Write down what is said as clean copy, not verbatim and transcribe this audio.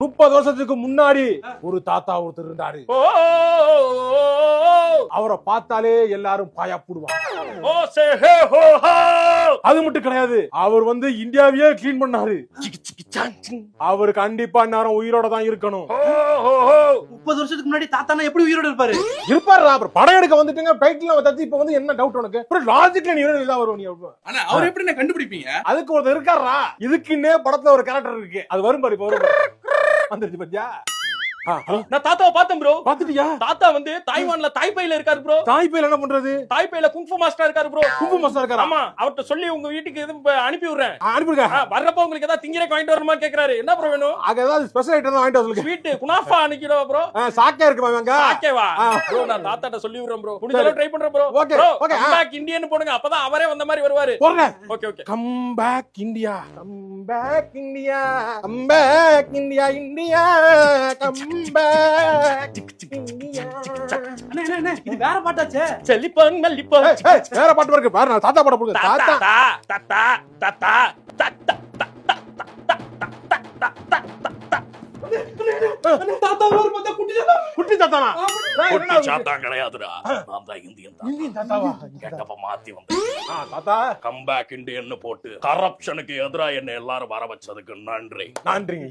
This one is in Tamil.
30 வருஷத்துக்கு முன்னாடி ஒரு தாத்தா ஒருத்தர் இருந்தாரு. அவரை பார்த்தாலே எல்லாரும் பாயாப்படுவாங்க. அது மட்டும் கிடையாது, அவர் வந்து இந்தியாவையே கிளீன் பண்ணாரு. அவரு கண்டிப்பா நேரம் உயிரோட தான் இருக்கணும். 30 வருஷத்துக்கு முன்னாடி தாத்தானா எப்படி உயிரோட இருப்பாரு? இருப்பாரு. அப்புறம் படம் எடுக்க வந்துட்டுங்க பைக்ல தத்தி. இப்ப வந்து என்ன டவுட் உனக்கு? லாஜிக்ல நீ இதா வருவ. நீ ஆனா அவர் எப்படி நான் கண்டுபிடிப்பீங்க? அதுக்கு ஒருத்தர் இருக்காரா. இதுக்குன்னே படத்துல ஒரு கேரக்டர் இருக்கு. அது வரும் பாரு. இப்ப வரும் வந்துருச்சு பாத்தியா? நான் தாத்தாவை பார்த்தேன் ப்ரோ. பாத்துட்டியா? தாத்தா வந்து தாய்வான்ல தாய்பையில இருக்காரு ப்ரோ. தாய்பையில என்ன பண்றது? தாய்பையில குங்ஃபு மாஸ்டர் இருக்காரு ப்ரோ. குங்ஃபு மாஸ்டர் இருக்காரா? ஆமா, அவர்ட்ட சொல்லி உங்க வீட்டுக்கு அனுப்பி விடுறேன். அனுப்பிடுங்க. வர்றப்ப உங்களுக்கு ஏதாவது திங்கிறக்கு வாங்கிட்டு வரணுமா கேக்குறாரு. என்ன ப்ரோ வேணும்? அங்க ஏதாவது ஸ்பெஷல் ஐட்டம் தான் வாங்கிட்டு வந்து. ஸ்வீட் குனாஃபா அன்னைக்கிடோ ப்ரோ. சாக்கே இருக்கு வாங்க. சாக்கேவா ப்ரோ? நான் தாத்தாட்ட சொல்லி விடுறேன் ப்ரோ. முடிஞ்சளவு ட்ரை பண்றேன் bro. Okay okay. Come back Indian போடுங்க. அப்பதான் அவரே வந்த மாதிரி வருவாரு. போடுறேன். Okay okay. Come back India, come back India, come back India, India come back India. அண்ணே இது வேற பாட்டாச்சே. செல்லிப்பன் மல்லிப்பன். வேற பாட்டு இருக்கு பாரு. நான் தாத்தா பாட போடுங்க. தாத்தா தாத்தா தாத்தா தாத்தா தாத்தா ஒரு பார்த்தா குட்டி தாத்தா. குட்டி தாத்தானா? குட்டி சாத்தா கிடையாதுடா. நான் தான் இந்தியன் தான். இந்தியன் தாத்தாவா? கேட்டப்ப மாத்தி வந்து தாத்தா கம் பேக் இந்தியன் போட்டு கரப்ஷனுக்கு எதிரா என்ன எல்லாரும் வர வச்சதுக்கு நன்றி. நன்றிங்க.